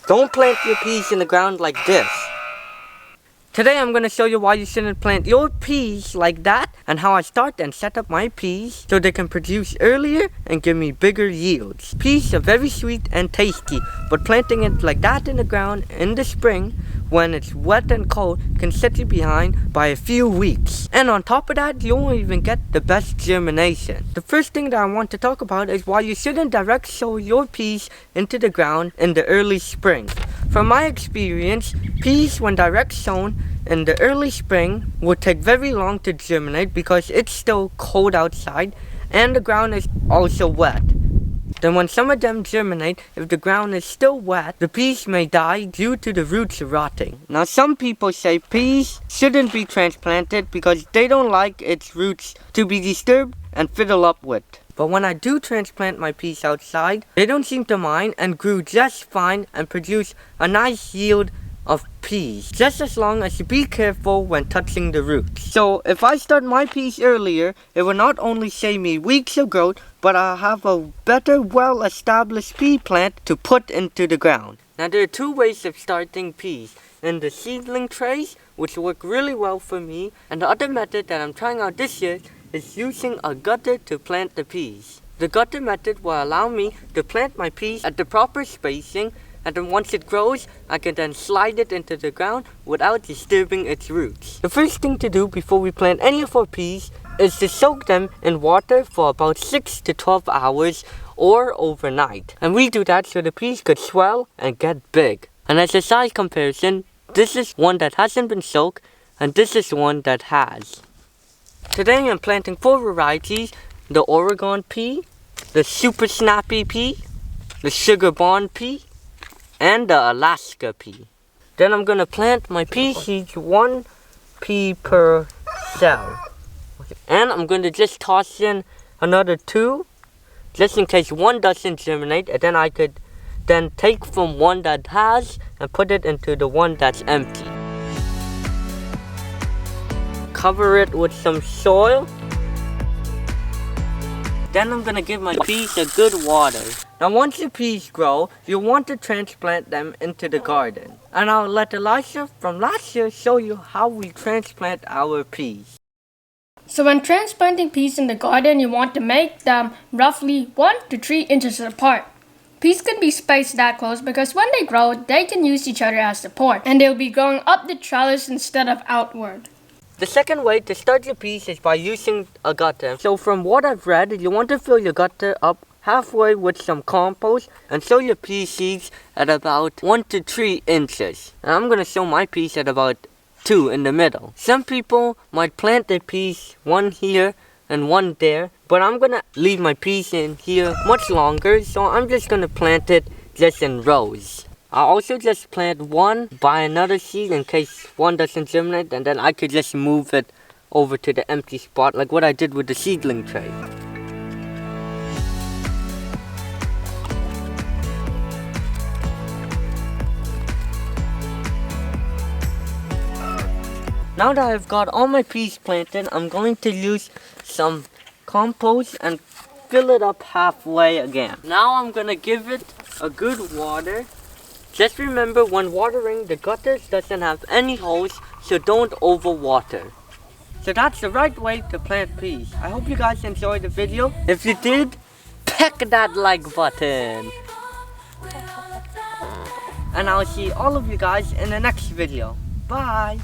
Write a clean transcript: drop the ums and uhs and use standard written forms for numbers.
Don't plant your peas in the ground like this. Today I'm going to show you why you shouldn't plant your peas like that and how I start and set up my peas so they can produce earlier and give me bigger yields. Peas are very sweet and tasty, but planting it like that in the ground in the spring when it's wet and cold can set you behind by a few weeks. And on top of that, you won't even get the best germination. The first thing that I want to talk about is why you shouldn't direct sow your peas into the ground in the early spring. From my experience, peas when direct sown in the early spring will take very long to germinate because it's still cold outside and the ground is also wet. Then when some of them germinate, if the ground is still wet, the peas may die due to the roots rotting. Now some people say peas shouldn't be transplanted because they don't like its roots to be disturbed and fiddle up with. But when I do transplant my peas outside, they don't seem to mind and grew just fine and produce a nice yield of peas, just as long as you be careful when touching the roots. So if I start my peas earlier, it will not only save me weeks of growth, but I'll have a better, well-established pea plant to put into the ground. Now there are two ways of starting peas. In the seedling trays, which work really well for me, and the other method that I'm trying out this year is using a gutter to plant the peas. The gutter method will allow me to plant my peas at the proper spacing, and then once it grows, I can then slide it into the ground without disturbing its roots. The first thing to do before we plant any of our peas is to soak them in water for about 6 to 12 hours or overnight. And we do that so the peas could swell and get big. And as a size comparison, this is one that hasn't been soaked and this is one that has. Today I'm planting 4 varieties: the Oregon pea, the Super Snappy pea, the Sugar Bond pea, and the Alaska pea. Then I'm going to plant my pea seeds 1 pea per cell. And I'm going to just toss in another 2 just in case one doesn't germinate, and then I could then take from one that has and put it into the one that's empty. Cover it with some soil. Then I'm gonna give my peas a good water. Now once the peas grow, you'll want to transplant them into the garden. And I'll let Elisha from last year show you how we transplant our peas. So when transplanting peas in the garden, you want to make them roughly 1 to 3 inches apart. Peas can be spaced that close because when they grow, they can use each other as support, and they'll be growing up the trellis instead of outward. The second way to start your peas is by using a gutter. So from what I've read, you want to fill your gutter up halfway with some compost and sow your pea seeds at about 1 to 3 inches. And I'm going to sow my peas at about 2 in the middle. Some people might plant their peas 1 here and 1 there, but I'm going to leave my peas in here much longer, so I'm just going to plant it just in rows. I'll also just plant 1 by another seed in case one doesn't germinate, and then I could just move it over to the empty spot like what I did with the seedling tray. Now that I've got all my peas planted, I'm going to use some compost and fill it up halfway again. Now I'm going to give it a good water. Just remember, when watering, the gutters doesn't have any holes, so don't overwater. So that's the right way to plant peas. I hope you guys enjoyed the video. If you did, peck that like button. And I'll see all of you guys in the next video. Bye!